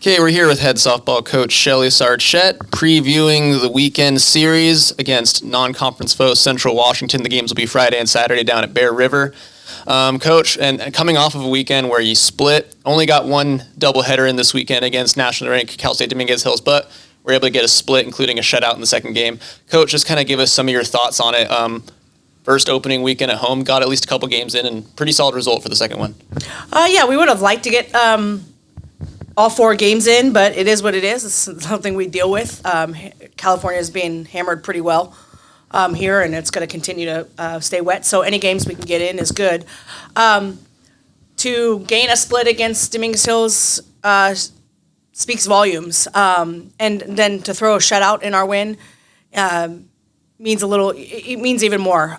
Okay, we're here with head softball coach Shelli Sarchett, previewing the weekend series against non-conference foe Central Washington. The games will be Friday and Saturday down at Bear River. Coach, and coming off of a weekend where you split, only got one doubleheader in this weekend against nationally ranked Cal State Dominguez Hills, but we're able to get a split, including a shutout in the second game. Coach, just kind of give us some of your thoughts on it. First opening weekend at home, got at least a couple games in, and pretty solid result for the second one. Yeah, we would have liked to get all 4 games in, but it is what it is. It's something we deal with. California is being hammered pretty well here, and it's going to continue to stay wet. So any games we can get in is good. To gain a split against Dominguez Hills speaks volumes, and then to throw a shutout in our win means a little. It means even more.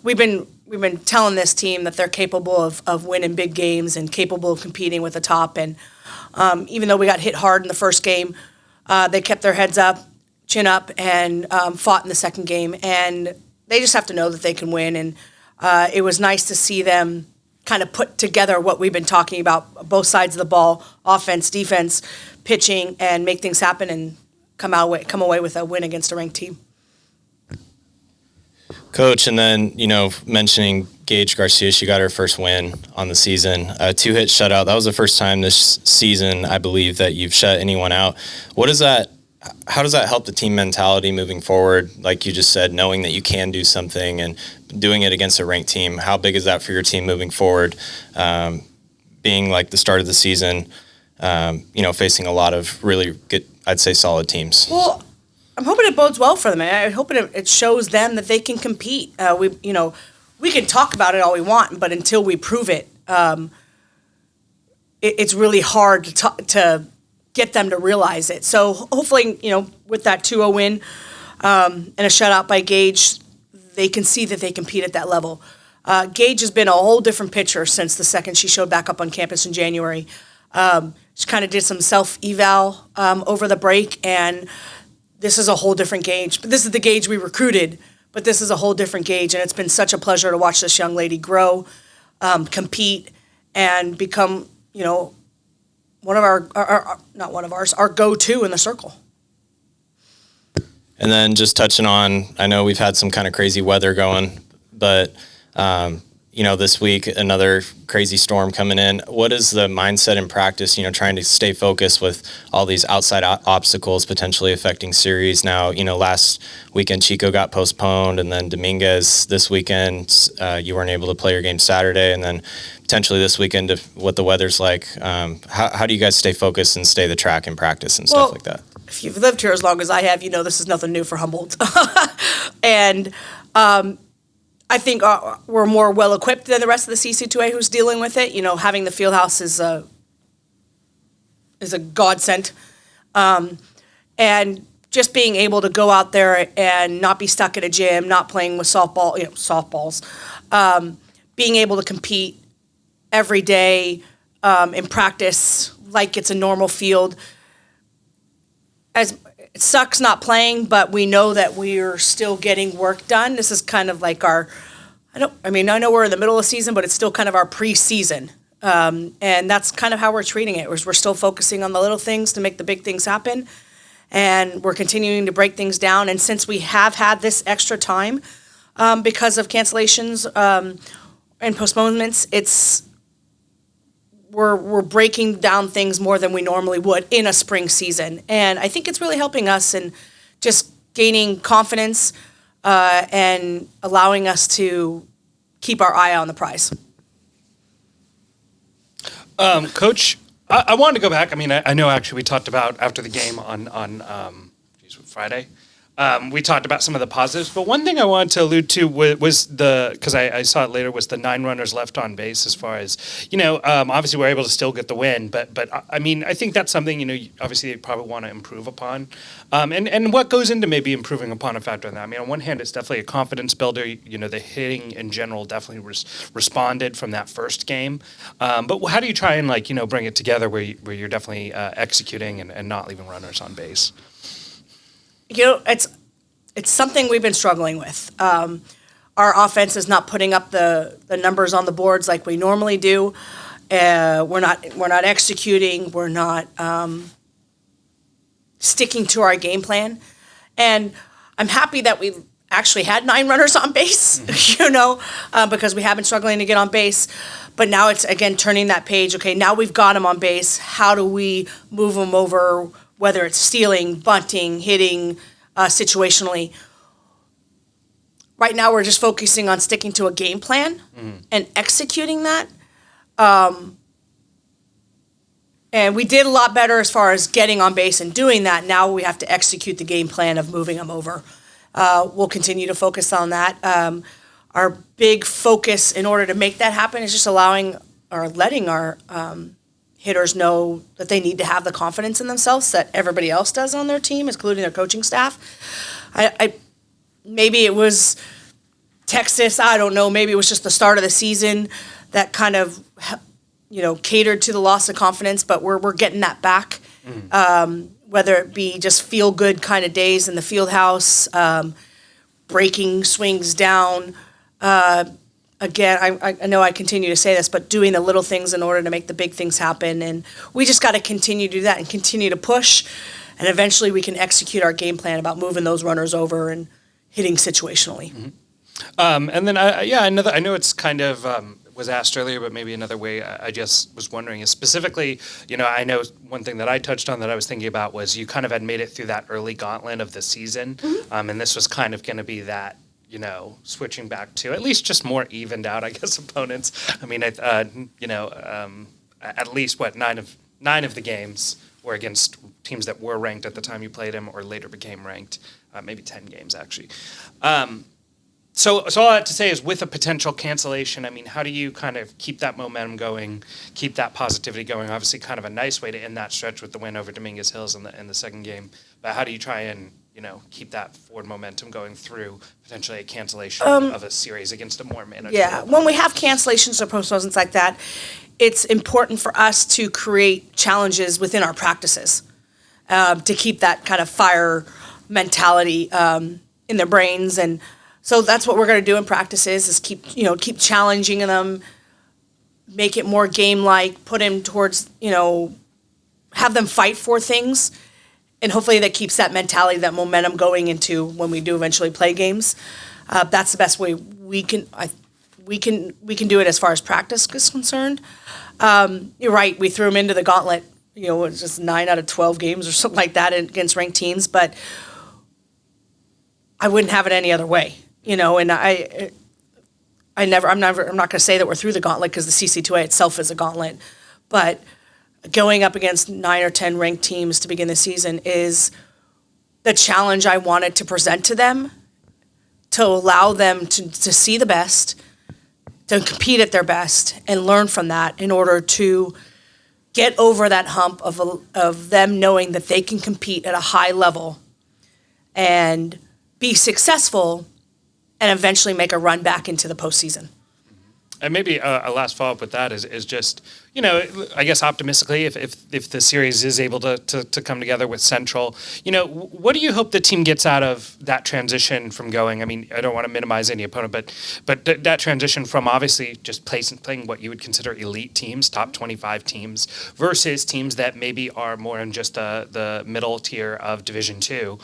We've been telling this team that they're capable of winning big games and capable of competing with the top. And even though we got hit hard in the first game, they kept their heads up, chin up, and fought in the second game. And they just have to know that they can win. And it was nice to see them kind of put together what we've been talking about, both sides of the ball, offense, defense, pitching, and make things happen and come away with a win against a ranked team. Coach, and then, mentioning Gage Garcia, she got her first win on the season, a 2-hit shutout. That was the first time this season, I believe, that you've shut anyone out. How does that help the team mentality moving forward? Like you just said, knowing that you can do something and doing it against a ranked team. How big is that for your team moving forward? Being like the start of the season, facing a lot of really good, I'd say, solid teams. Well, I'm hoping it bodes well for them. I'm hoping it shows them that they can compete. We can talk about it all we want, but until we prove it, it's really hard to get them to realize it. So hopefully, with that 2-0 win and a shutout by Gage, they can see that they compete at that level. Gage has been a whole different pitcher since the second she showed back up on campus in January. She kind of did some self-eval over the break, and this is a whole different Gage. But this is the Gage we recruited, but this is a whole different Gage, and it's been such a pleasure to watch this young lady grow, compete, and become, one of our go-to in the circle. And then just touching on, I know we've had some kind of crazy weather going, but this week, another crazy storm coming in. What is the mindset in practice, trying to stay focused with all these outside obstacles potentially affecting series? Now, last weekend Chico got postponed, and then Dominguez this weekend, you weren't able to play your game Saturday, and then potentially this weekend, what the weather's like. How do you guys stay focused and stay the track in practice and stuff like that? If you've lived here as long as I have, this is nothing new for Humboldt. And I think we're more well-equipped than the rest of the CC2A who's dealing with it. Having the field house is a godsend. And just being able to go out there and not be stuck at a gym, not playing with softballs, being able to compete every day in practice like it's a normal field. It sucks not playing, but we know that we're still getting work done. This is kind of like I know we're in the middle of the season, but it's still kind of our pre-season. And that's kind of how we're treating it. We're still focusing on the little things to make the big things happen. And we're continuing to break things down. And since we have had this extra time because of cancellations and postponements, we're breaking down things more than we normally would in a spring season. And I think it's really helping us and just gaining confidence and allowing us to keep our eye on the prize. Coach, I wanted to go back. I know actually we talked about after the game on Friday. We talked about some of the positives, but one thing I wanted to allude to was because I saw it later, was the 9 runners left on base. As far as obviously we're able to still get the win, but I think that's something obviously they probably want to improve upon, and what goes into maybe improving upon a factor in that. On one hand, it's definitely a confidence builder. The hitting in general definitely responded from that first game, but how do you try and bring it together where you're definitely executing and not leaving runners on base? It's something we've been struggling with. Our offense is not putting up the numbers on the boards like we normally do, We're not executing. We're not sticking to our game plan. And I'm happy that we actually had 9 runners on base, because we have been struggling to get on base. But now it's, again, turning that page. Okay, now we've got them on base. How do we move them over, whether it's stealing, bunting, hitting, situationally? Right now we're just focusing on sticking to a game plan and executing that. And we did a lot better as far as getting on base and doing that. Now we have to execute the game plan of moving them over. We'll continue to focus on that. Our big focus in order to make that happen is just allowing or letting our hitters know that they need to have the confidence in themselves that everybody else does on their team, including their coaching staff. Maybe it was Texas, I don't know, maybe it was just the start of the season that kind of catered to the loss of confidence, but we're getting that back. Whether it be just feel good kind of days in the field house, breaking swings down. Again, I know I continue to say this, but doing the little things in order to make the big things happen. And we just got to continue to do that and continue to push. And eventually we can execute our game plan about moving those runners over and hitting situationally. And then, I know it's kind of was asked earlier, but maybe another way I just was wondering is specifically, I know one thing that I touched on that I was thinking about was you kind of had made it through that early gauntlet of the season. And this was kind of going to be that, switching back to at least just more evened out, I guess, opponents. I mean, at least 9 of the games were against teams that were ranked at the time you played them or later became ranked, maybe 10 games actually. So all I have to say is with a potential cancellation, I mean, how do you kind of keep that momentum going, keep that positivity going? Obviously kind of a nice way to end that stretch with the win over Dominguez Hills in the second game. But how do you try and, keep that forward momentum going through potentially a cancellation of a series against a more manageable opponent? When we have cancellations or postponements like that, it's important for us to create challenges within our practices to keep that kind of fire mentality in their brains. And so that's what we're going to do in practices is keep challenging them, make it more game-like, put them towards, have them fight for things. And hopefully that keeps that mentality, that momentum going into when we do eventually play games. That's the best way we can do it as far as practice is concerned. You're right, we threw them into the gauntlet, it's just 9 out of 12 games or something like that against ranked teams, but I wouldn't have it any other way. And I'm not going to say that we're through the gauntlet because the CC2A itself is a gauntlet, but going up against 9 or 10 ranked teams to begin the season is the challenge I wanted to present to them, to allow them to see the best, to compete at their best, and learn from that in order to get over that hump of them knowing that they can compete at a high level and be successful and eventually make a run back into the postseason. And maybe a last follow-up with that is just, I guess optimistically, if the series is able to come together with Central, what do you hope the team gets out of that transition from going? I mean, I don't want to minimize any opponent, but that transition from obviously just playing what you would consider elite teams, top 25 teams, versus teams that maybe are more in just the middle tier of Division II.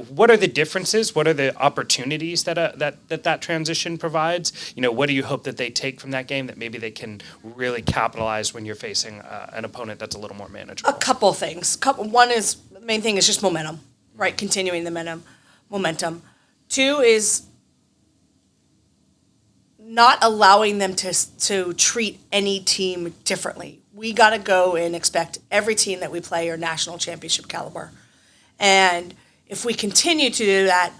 What are the differences? What are the opportunities that transition provides? What do you hope that they take from that game that maybe they can really capitalize when you're facing an opponent that's a little more manageable? A couple things. One is, the main thing is just momentum, right? Continuing the momentum. 2 is not allowing them to treat any team differently. We got to go and expect every team that we play are national championship caliber. And if we continue to do that,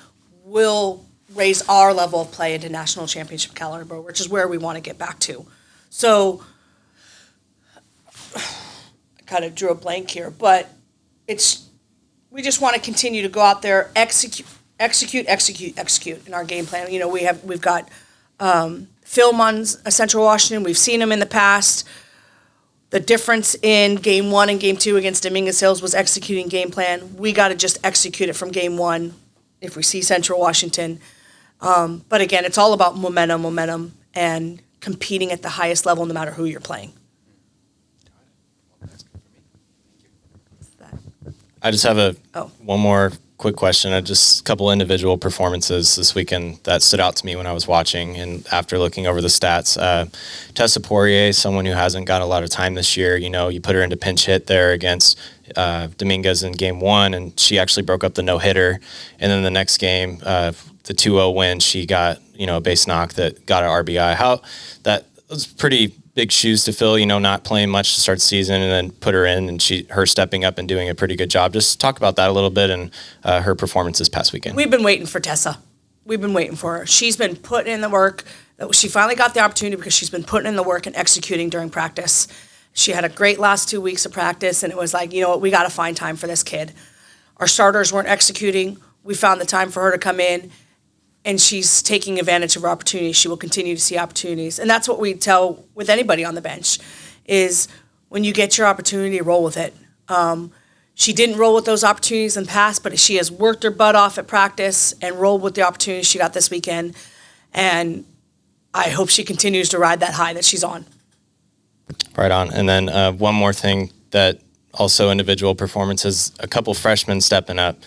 we'll raise our level of play into national championship caliber, which is where we want to get back to. So I kind of drew a blank here, but we just want to continue to go out there, execute in our game plan. We've got film on Central Washington. We've seen them in the past. The difference in game 1 and game 2 against Dominguez Hills was executing game plan. We got to just execute it from game 1 if we see Central Washington. But again, it's all about momentum, and competing at the highest level no matter who you're playing. I just have Oh. one more quick question. Just a couple individual performances this weekend that stood out to me when I was watching and after looking over the stats. Tessa Poirier, someone who hasn't got a lot of time this year. You put her into pinch hit there against Dominguez in game 1, and she actually broke up the no-hitter. And then the next game, the 2-0 win, she got, a base knock that got an RBI. That was pretty big shoes to fill, not playing much to start the season and then put her in and her stepping up and doing a pretty good job. Just talk about that a little bit and her performance this past weekend. We've been waiting for Tessa. We've been waiting for her. She's been putting in the work. She finally got the opportunity because she's been putting in the work and executing during practice. She had a great last 2 weeks of practice, and it was like, we got to find time for this kid. Our starters weren't executing. We found the time for her to come in, and she's taking advantage of her opportunities. She will continue to see opportunities. And that's what we tell with anybody on the bench is when you get your opportunity, roll with it. She didn't roll with those opportunities in the past, but she has worked her butt off at practice and rolled with the opportunities she got this weekend. And I hope she continues to ride that high that she's on. Right on. And then one more thing that also individual performances, a couple freshmen stepping up.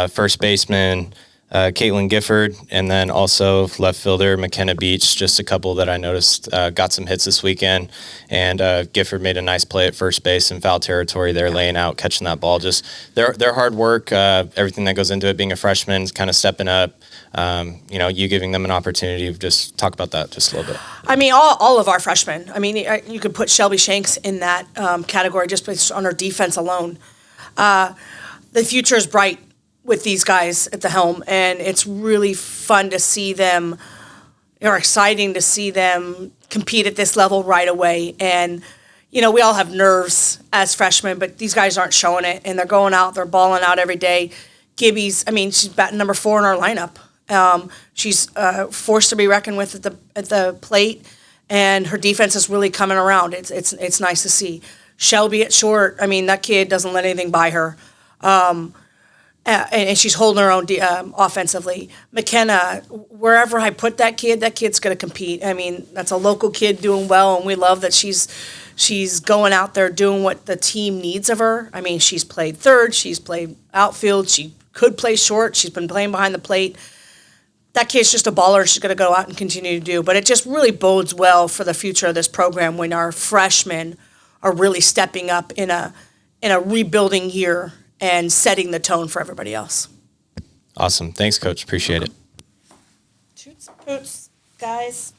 First baseman, Caitlin Gifford, and then also left fielder McKenna Beach, just a couple that I noticed got some hits this weekend. And Gifford made a nice play at first base in foul territory there, laying out, catching that ball. Just their hard work, everything that goes into it, being a freshman, kind of stepping up. You giving them an opportunity. Just talk about that just a little bit. I mean, all of our freshmen. I mean, you could put Shelby Shanks in that category just based on her defense alone. The future is bright with these guys at the helm, and it's really fun to see them, or exciting to see them compete at this level right away. And, we all have nerves as freshmen, but these guys aren't showing it, and they're going out, they're balling out every day. Gibby's, she's batting number 4 in our lineup. She's forced to be reckoned with at the plate, and her defense is really coming around. It's nice to see. Shelby at short, that kid doesn't let anything by her. And she's holding her own offensively. McKenna, wherever I put that kid's going to compete. That's a local kid doing well, and we love that she's going out there doing what the team needs of her. She's played third, she's played outfield, she could play short, she's been playing behind the plate. That kid's just a baller. She's going to go out and continue to do. But it just really bodes well for the future of this program when our freshmen are really stepping up in a rebuilding year and setting the tone for everybody else. Awesome. Thanks, Coach. Appreciate it. Toots, poots, guys.